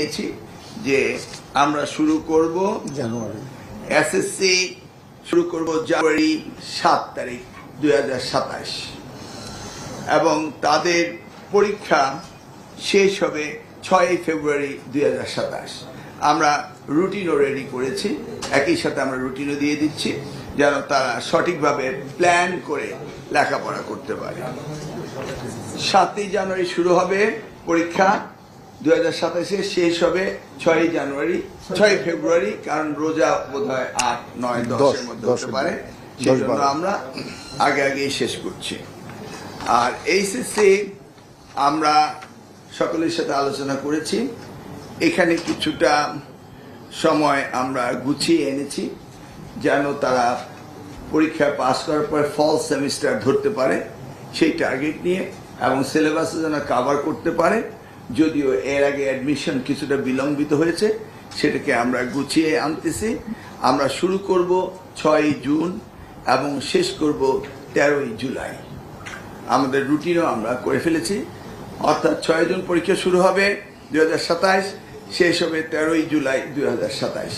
নিয়েছি যে আমরা শুরু করব জানুয়ারি, এসএসসি শুরু করব জানুয়ারি 7 তারিখ 2027 এবং তাদের পরীক্ষা শেষ হবে 6 ফেব্রুয়ারি 2027। আমরা রুটিনও রেডি করেছি, একই সাথে আমরা রুটিনও দিয়ে দিচ্ছি যেন তারা সঠিকভাবে প্ল্যান করে লেখাপড়া করতে পারে। 7 জানুয়ারি শুরু হবে পরীক্ষা, 2027 শেষ হবে 6 ফেব্রুয়ারি, কারণ রোজা বোধ হয় 8, 9, 10-এর মধ্যে হতে পারে, সেই জন্য আমরা আগে শেষ করছি। আর এইচএসসি আমরা সকলের সাথে আলোচনা করেছি, এখানে কিছুটা সময় আমরা গুছিয়ে এনেছি যেন তারা পরীক্ষা পাস করার পর ফল সেমিস্টার ধরতে পারে সেই টার্গেট নিয়ে, এবং সিলেবাসে যেন কভার করতে পারে। যদিও এর আগে অ্যাডমিশন কিছুটা বিলম্বিত হয়েছে, সেটাকে আমরা গুছিয়ে আনতেছি। আমরা শুরু করব 6 জুন এবং শেষ করব 13 জুলাই। আমাদের রুটিনও আমরা করে ফেলেছি, অর্থাৎ 6 জুন পরীক্ষা শুরু হবে 2027, শেষ হবে 13 জুলাই 2027।